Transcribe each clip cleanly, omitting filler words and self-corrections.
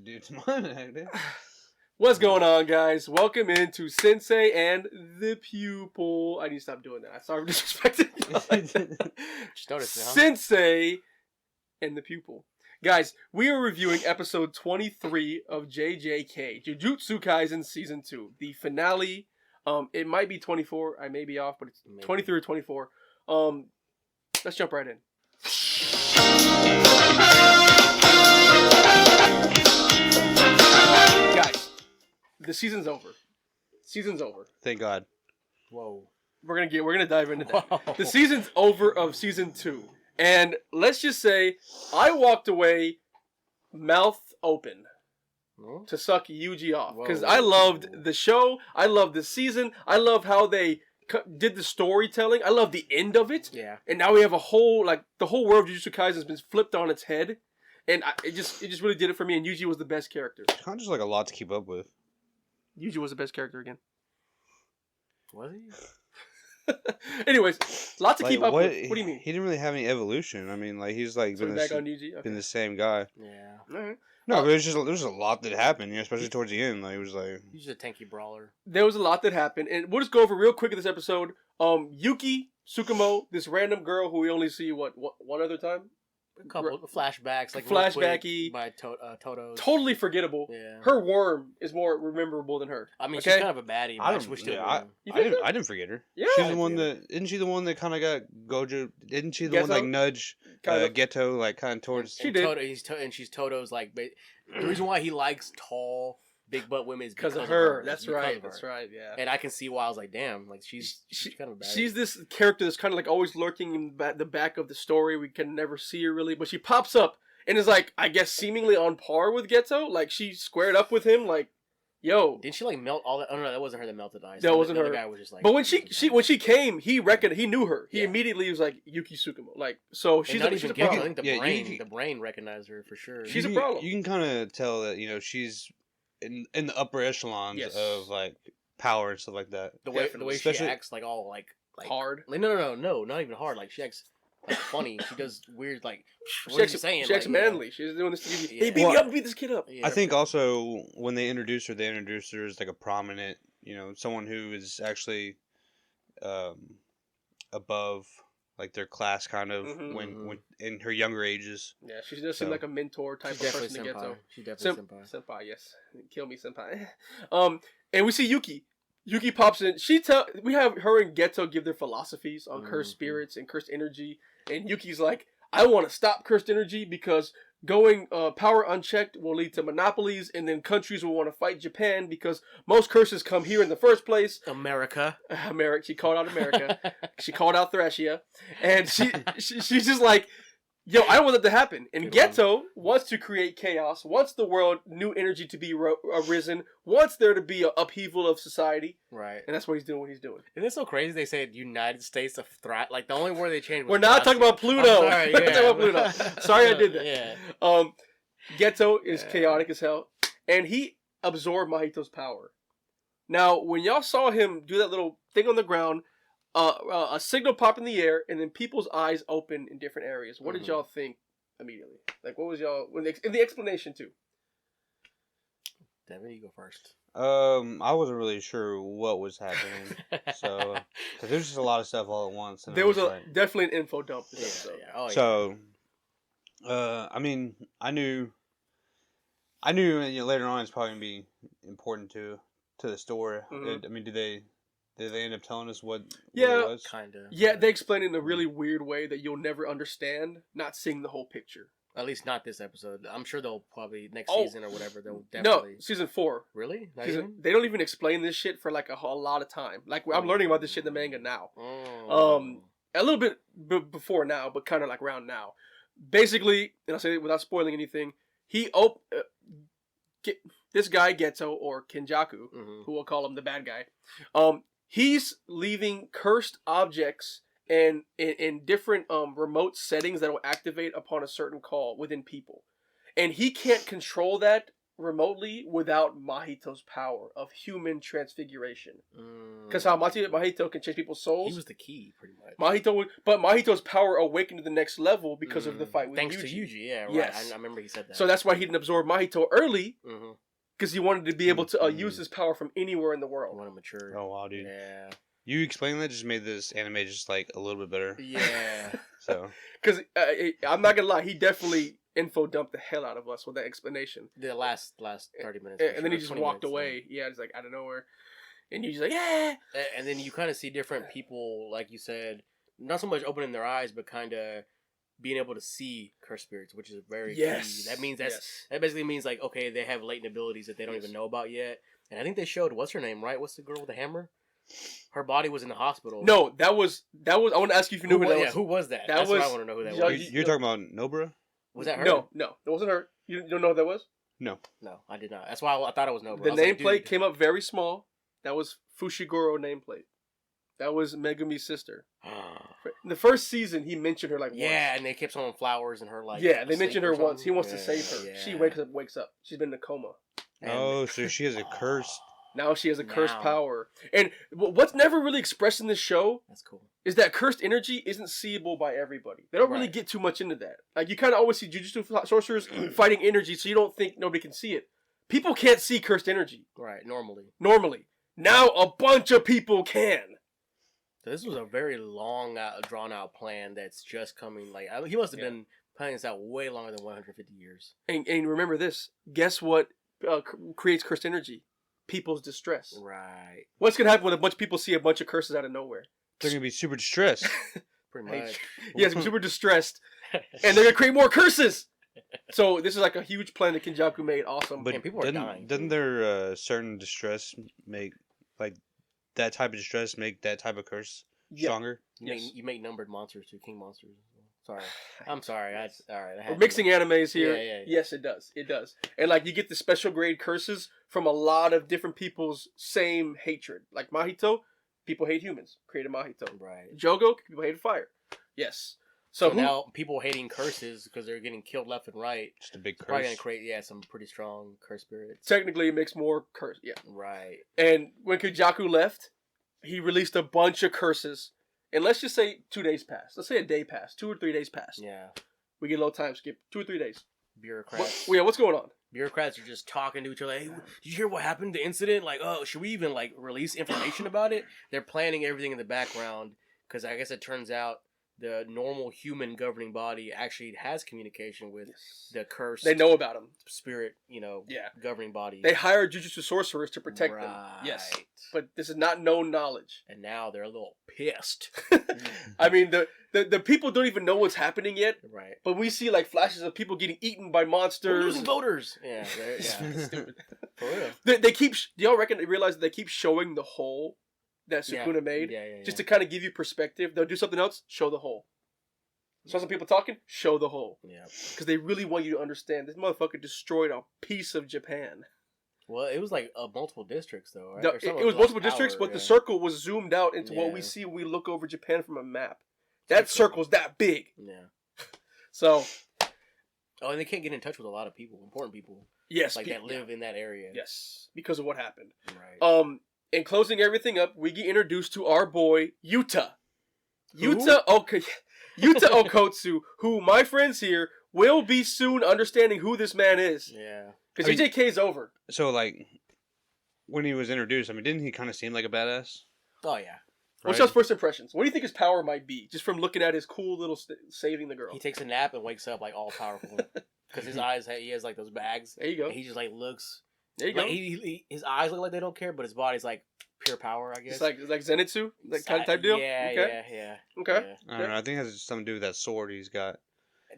dude. It's Monday, dude. What's going on, guys? Welcome into Sensei and the Pupil. I need to stop doing that. Sorry for disrespecting. Just noticed it, huh? Sensei and the Pupil. Guys, we are reviewing episode 23 of JJK, Jujutsu Kaisen Season 2. The finale, it might be 24. I may be off, but it's 23 or 24. Let's jump right in. Guys, the season's over. Season's over. Thank God. Whoa. We're gonna dive into that. Whoa. The season's over of season 2. And let's just say I walked away mouth open to suck Yuji off. Because I loved the show. I loved the season. I love how they did the storytelling. I love the end of it. Yeah. And now we have a whole, the whole world of Jujutsu Kaisen has been flipped on its head. And it just really did it for me. And Yuji was the best character. Kind of just like a lot to keep up with. Yuji was the best character again. Was he? Anyways, lot to keep up with. What do you mean? He didn't really have any evolution. I mean, he's been been the same guy. Yeah. All right. No, but there's a lot that happened, especially towards the end. He's a tanky brawler. There was a lot that happened, and we'll just go over real quick in this episode. Yuki Tsukumo, this random girl who we only see one other time. A couple of flashbacks, flashbacky by Toto's. Totally forgettable. Yeah. Her worm is more memorable than her. I mean, she's kind of a baddie. But I didn't forget her. Yeah, she's the one that isn't she the one that kind of got Gojo? Isn't she the one that nudge Geto kind of towards? She did. And she's Toto's the reason why he likes tall, big butt women is because of her. That's right. That's right. Yeah. And I can see why I was like, damn, she's kind of bad. She's this character that's kind of always lurking in the back of the story. We can never see her really, but she pops up and is I guess seemingly on par with Geto. She squared up with him. Yo, didn't she melt all that? Oh no, that wasn't her that melted ice. That wasn't her. The guy was just but when she came, he knew her. He immediately was like Yuki Tsukumo. So she's not she's even a problem. I think the brain recognized her for sure. She's a problem. You can kind of tell that she's in the upper echelons of power and stuff like that. The way she acts all hard. No, not even hard. She acts funny. She does weird she acts manly. She's doing this to you. Hey, beat me up, beat this kid up. Yeah. I think also when they introduced her as a prominent, someone who is actually above their class kind of when in her younger ages. Yeah, she does seem like a mentor type of person to Geto. She's definitely senpai. Senpai, yes. Kill me, senpai. And we see Yuki. Yuki pops in. We have her and Geto give their philosophies on cursed spirits and cursed energy. And Yuki's like, I want to stop cursed energy because going power unchecked will lead to monopolies, and then countries will want to fight Japan because most curses come here in the first place. America. She called out America. She called out Thrashia. And she's just like, yo, I don't want that to happen. And Geto wants to create chaos, wants the world, new energy to be arisen, wants there to be an upheaval of society. Right. And that's what he's doing. Isn't it so crazy they say United States of Thrash? The only word they changed was We're not talking about Pluto. Sorry, We're not talking about Pluto. Sorry I did that. Yeah. Geto is chaotic as hell. And he absorbed Mahito's power. Now, when y'all saw him do that little thing on the ground, a signal pop in the air, and then people's eyes open in different areas. What did y'all think immediately? What was y'all in the explanation too? Devin, you go first. I wasn't really sure what was happening, so cause there's just a lot of stuff all at once. And there was definitely an info dump. So, I mean, I knew later on it's probably gonna be important to the story. I mean, did they end up telling us what it was? Kind of. Yeah, they explained it in a really weird way that you'll never understand, not seeing the whole picture. At least not this episode. I'm sure they'll probably next season or whatever. They'll definitely. No, season 4. Really? They don't even explain this shit for a whole lot of time. I'm learning about this shit in the manga now. A little bit before now, but kind of around now. Basically, and I'll say it without spoiling anything, this guy Geto or Kenjaku, who we'll call him the bad guy, he's leaving cursed objects and in different remote settings that will activate upon a certain call within people. And he can't control that remotely without Mahito's power of human transfiguration. Because how Mahito can change people's souls. He was the key, pretty much. But Mahito's power awakened to the next level because of the fight with Thanks Yuji. to Yuji, yeah, right. Yes. I remember he said that. So that's why he didn't absorb Mahito early, because he wanted to be able to use his power from anywhere in the world. I want to mature. Oh wow, dude. Yeah. You explaining that just made this anime just like a little bit better. Yeah. So. Because I'm not gonna lie, he definitely info dumped the hell out of us with that explanation. The last 30 minutes. And then he just walked away. Yeah, it's like out of nowhere. And you're just like, yeah. And then you kind of see different people, like you said, not so much opening their eyes, but kind of being able to see cursed spirits, which is very key. That means that basically means like, okay, they have latent abilities that they don't even know about yet. And I think they showed, what's her name, right? What's the girl with the hammer? Her body was in the hospital. No, that was. I want to ask you if you knew who that was. Yeah, who was that? That's what I want to know who that was. You're talking about Nobara? Was that her? No, it wasn't her. You don't know who that was? No, I did not. That's why I thought it was Nobara. The nameplate came up very small. That was Fushiguro nameplate. That was Megumi's sister. In the first season, he mentioned her like once. Yeah, and they kept throwing flowers and her like. Yeah, they mentioned her once. He wants to save her. Yeah. She wakes up. She's been in a coma. Oh, so she has a curse. Now she has a cursed power. And what's never really expressed in this show that's cool. Is that cursed energy isn't seeable by everybody. They don't really get too much into that. Like, you kind of always see Jujutsu sorcerers fighting energy, so you don't think nobody can see it. People can't see cursed energy. Right, normally. Now a bunch of people can. So this was a very long, drawn-out plan that's just coming. Like, he must have been planning this out way longer than 150 years. And remember this. Guess what creates cursed energy? People's distress. Right. What's going to happen when a bunch of people see a bunch of curses out of nowhere? They're going to be super distressed. Pretty much. Yes, super distressed. And they're going to create more curses. So this is like a huge plan that Kenjaku made. Awesome. But people are dying. Doesn't their certain distress make, like, that type of distress make that type of curse stronger? You make numbered monsters too, king monsters. Sorry. I'm sorry. All right. We're mixing animes here. Yeah. Yes, it does. It does. And like, you get the special grade curses from a lot of different people's same hatred. Like Mahito, people hate humans. Created Mahito. Right. Jogo, people hate fire. Yes. So now people hating curses because they're getting killed left and right. Just a big curse. Probably gonna create some pretty strong curse spirits. Technically, it makes more curse. Yeah. Right. And when Kenjaku left, he released a bunch of curses. And let's just say 2 days passed. Let's say a day passed. 2 or 3 days passed. Yeah. We get a little time skip. 2 or 3 days. Bureaucrats. What's going on? Bureaucrats are just talking to each other. Hey, did you hear what happened? The incident? Like, oh, should we even like release information about it? They're planning everything in the background because I guess it turns out the normal human governing body actually has communication with the cursed. They know about him. Spirit, governing body. They hire Jujutsu sorcerers to protect them. Yes. But this is not known knowledge. And now they're a little pissed. I mean, the people don't even know what's happening yet. Right. But we see like flashes of people getting eaten by monsters. We're losing voters. Yeah. Stupid. For real. They keep. Do y'all realize that they keep showing the hole that Sukuna made? Yeah. Just to kind of give you perspective. They'll do something else. Show the hole. Saw some people talking. Show the hole. Yeah. Because they really want you to understand this motherfucker destroyed a piece of Japan. Well, it was like multiple districts, though, right? No, it was multiple districts, but the circle was zoomed out into what we see when we look over Japan from a map. That circle's that big. Yeah. So. Oh, and they can't get in touch with a lot of people, important people. Yes. Like that live in that area. Yes. Because of what happened. Right. In closing everything up, we get introduced to our boy, Yuta. Who? Yuta Okotsu, who my friends here will be soon understanding who this man is. Yeah. Because EJK's over. So, like, when he was introduced, I mean, didn't he kind of seem like a badass? Oh, yeah. What's y'all's first impressions? What do you think his power might be? Just from looking at his cool little saving the girl. He takes a nap and wakes up, like, all powerful. Because his eyes, he has, like, those bags. There you go. And he just, like, looks... There you go. Like, his eyes look like they don't care, but his body's, like, pure power, I guess. It's like Zenitsu? That kind of type deal? Yeah, okay. Yeah. Okay. Yeah. I don't know. I think it has something to do with that sword he's got.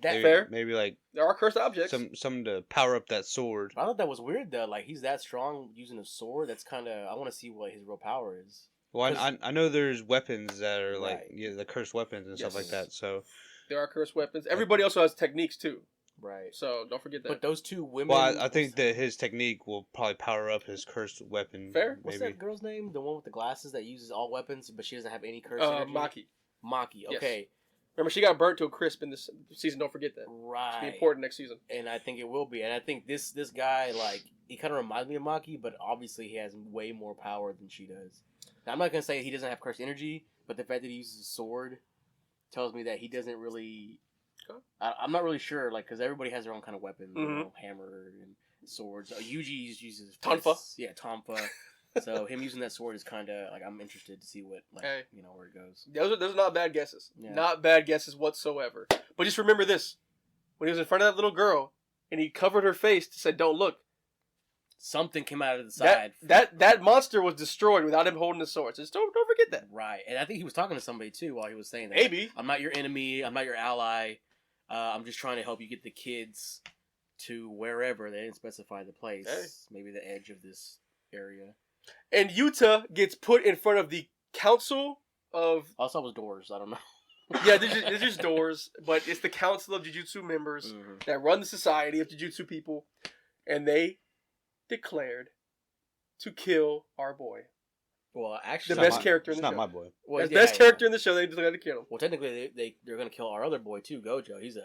That's fair. Maybe like there are cursed objects. Something to power up that sword. I thought that was weird though. Like he's that strong using a sword. That's kind of. I want to see what his real power is. Well, I know there's weapons that are like the cursed weapons and stuff like that. So there are cursed weapons. Everybody also has techniques too. Right. So don't forget that. But those two women. Well, I think that his technique will probably power up his cursed weapon. Fair. Maybe. What's that girl's name? The one with the glasses that uses all weapons, but she doesn't have any curse energy? Maki. Maki. Okay. Yes. Remember, she got burnt to a crisp in this season. Don't forget that. Right. It's be important next season. And I think it will be. And I think this guy, like, he kind of reminds me of Maki, but obviously he has way more power than she does. Now, I'm not going to say he doesn't have cursed energy, but the fact that he uses a sword tells me that he doesn't really... I'm not really sure, like, because everybody has their own kind of weapon. You know, hammer and swords. Yuji uses... Tonfa. Yeah, Tonfa. So him using that sword is kind of, like, I'm interested to see what, like, you know, where it goes. Those are not bad guesses. Yeah. Not bad guesses whatsoever. But just remember this. When he was in front of that little girl, and he covered her face and said, "Don't look," something came out of the side. That monster was destroyed without him holding the sword. So just don't forget that. Right. And I think he was talking to somebody, too, while he was saying that. Maybe. I'm not your enemy. I'm not your ally. I'm just trying to help you get the kids to wherever. They didn't specify the place. Hey. Maybe the edge of this area. And Yuta gets put in front of the council of... I saw it was doors. I don't know. Yeah, they're just doors. But it's the council of Jujutsu members that run the society of Jujutsu people. And they declared to kill our boy. Well, actually... The best character in the show. It's not my boy. Well, the best character in the show, they declared to kill him. Well, technically, they're going to kill our other boy, too, Gojo. He's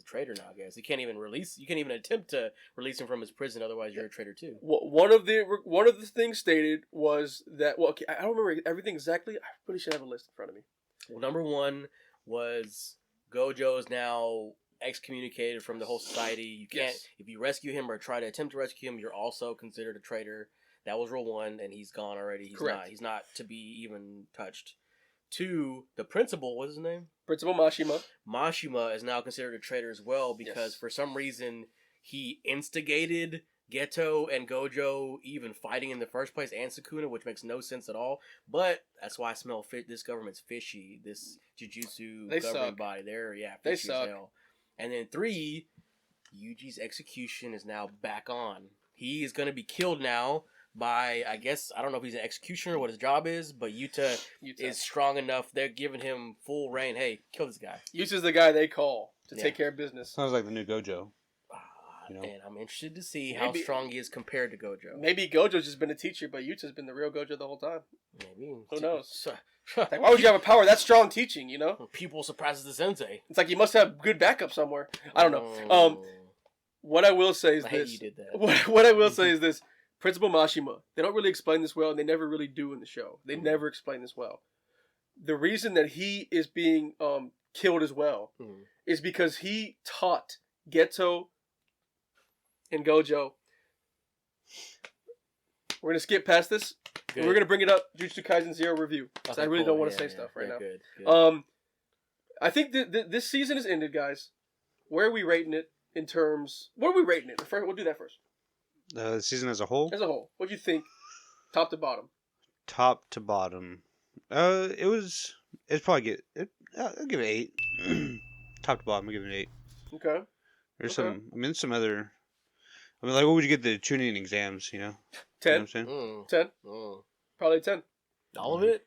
a traitor now, I guess. You can't even attempt to release him from his prison, otherwise you're a traitor too. One of the things stated was that, well, okay, I don't remember everything exactly. I really should have a list in front of me. Well, number one was Gojo is now excommunicated from the whole society. You can't, if you rescue him or try to attempt to rescue him, you're also considered a traitor. That was rule one, and he's gone already. He's not to be even touched. Two, the principal, what's his name? Principal Mashima. Mashima is now considered a traitor as well because for some reason he instigated Geto and Gojo even fighting in the first place and Sukuna, which makes no sense at all. But that's why I smell this government's fishy. This Jujutsu government body. Fishy as hell. And then three, Yuji's execution is now back on. He is going to be killed now by, I guess, I don't know if he's an executioner or what his job is, but Yuta is strong enough. They're giving him full reign. Hey, kill this guy. Yuta's the guy they call to take care of business. Sounds like the new Gojo. You know? And I'm interested to see how strong he is compared to Gojo. Maybe Gojo's just been a teacher, but Yuta's been the real Gojo the whole time. Maybe. Who knows? Like, why would you have a power that strong teaching, you know? Pupil surprises the sensei. It's like you must have good backup somewhere. I don't know. What I will say is this. I hate you did that. What I will say is this. Principal Mashima, they don't really explain this well, and they never really do in the show. They never explain this well. The reason that he is being killed as well is because he taught Geto and Gojo. We're going to skip past this. We're going to bring it up, Jujutsu Kaisen 0 review. Because I really don't want to say stuff right now. Good. I think this season is ended, guys. Where are we rating it in terms... What are we rating it? We'll do that first. The season as a whole? As a whole. What do you think? Top to bottom. Top to bottom. It's probably I'll give it 8. Top to bottom, I'll give it 8. Okay. There's some other... like, what would you get the tuning exams, you know? 10. You know what I'm saying? 10. Probably 10. All of it?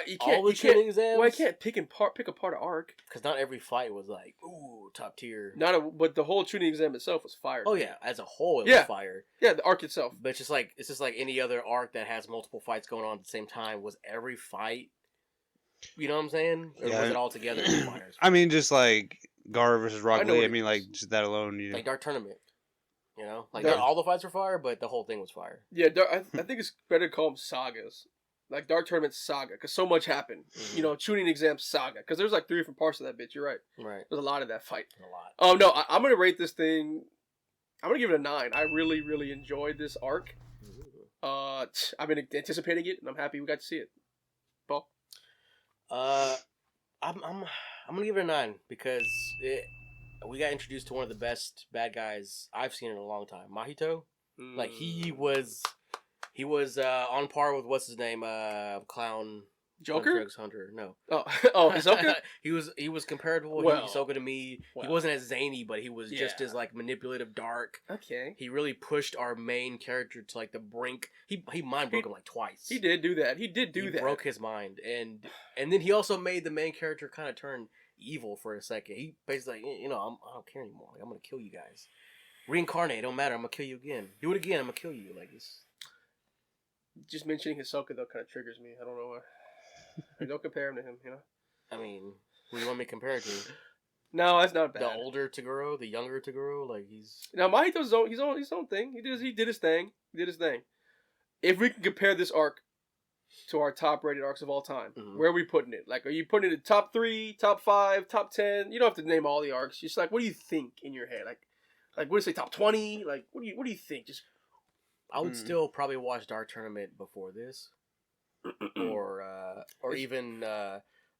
You can't exams? Well, I can't pick apart an arc. Because not every fight was like, ooh, top tier. But the whole tuning exam itself was fire. Oh yeah, as a whole it was fire. Yeah, the arc itself. But it's just like any other arc that has multiple fights going on at the same time. Was every fight, you know what I'm saying? Or was it all together? I mean, just like Gar versus Rock Lee. I mean, like just that alone. You know? Like Dark Tournament. You know, like all the fights were fire, but the whole thing was fire. Yeah, I think it's better to call them sagas. Like Dark Tournament Saga, because so much happened. You know, tuning exam Saga, because there's like 3 different parts of that bitch. You're right. Right. There's a lot of that fight. A lot. Oh no, I'm gonna rate this thing. I'm gonna give it a 9. I really, really enjoyed this arc. I've been anticipating it, and I'm happy we got to see it. Paul. I'm gonna give it a 9 because we got introduced to one of the best bad guys I've seen in a long time, Mahito. Like he was on par with what's his name, Clown Joker? Drugs Hunter. No. Oh, Hisoka? he was comparable to Hisoka to me. He wasn't as zany, but he was just as like manipulative, dark. Okay. He really pushed our main character to like the brink. He mind broke him like twice. He did do that. He broke his mind, and then he also made the main character kind of turn evil for a second. He basically like, I don't care anymore. Like, I'm gonna kill you guys. Reincarnate, don't matter. I'm gonna kill you again. Do it again. I'm gonna kill you. Like this. Just mentioning Hisoka though kind of triggers me. I don't know why. Don't compare him to him, you know. I mean, Who do you want me to compare it to? No, that's not bad. The older Taguro, the younger Taguro, like he's. Now Mahito does his own thing. He did his thing. He did his thing. If we can compare this arc to our top rated arcs of all time, where are we putting it? Like, are you putting it in top 3, top 5, top 10? You don't have to name all the arcs. Just like, what do you think in your head? Like what do you say, top 20? Like, what do you think? Just I would still probably watch Dark Tournament before this, or even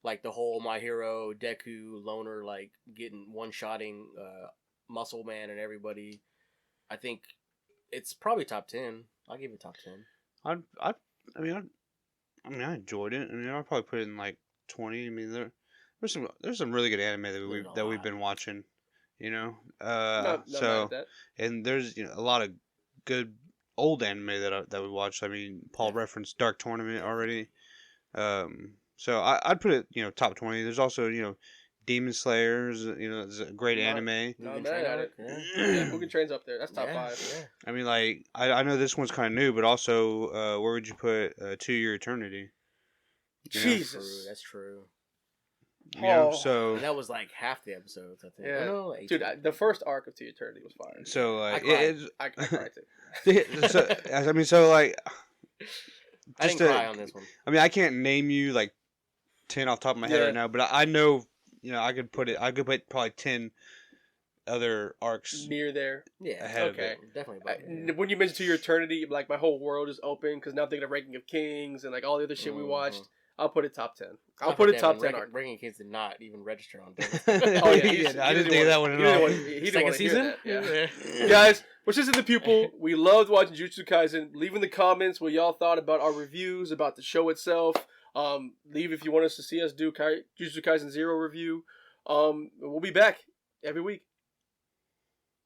like the whole My Hero Deku loner, like getting one-shotting Muscle Man and everybody. I think it's probably top 10. I'll give it top 10. I enjoyed it. I mean, I'd probably put it in like 20. I mean, there's some really good anime that we've been watching. You know, not mad at that. And there's a lot of good old anime that we watched. I mean, Paul referenced Dark Tournament already. So I'd put it top 20. There's also Demon Slayers. It's a great anime. Not mad at it. Yeah, Mugen Train's up there. That's top 5. Yeah. I mean, like I know this one's kind of new, but also where would you put To Your Eternity? Jesus, that's true. So And that was like half the episodes, I think. Yeah, like dude, the first arc of To Eternity was fire. So like, I cried too. So I mean, so like, I didn't cry on this one. I mean, I can't name you like 10 off the top of my head right now, but I know I could put probably 10 other arcs near there. Yeah, ahead of it. Definitely. When you mentioned To Your Eternity, like my whole world is open because now I'm thinking of Ranking of Kings and like all the other shit we watched. I'll put it top 10. I'll put it top 10 arc. Ranking Kings did not even register on Oh yeah, I didn't think of that one at all. He Second season? Yeah. Guys, which is in the pupil. We loved watching Jujutsu Kaisen. Leave in the comments what y'all thought about our reviews, about the show itself. Leave if you want us to see us do Jujutsu Kaisen 0 review. We'll be back every week.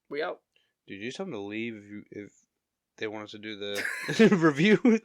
We out. Dude, you just tell them to leave if they want us to do the review.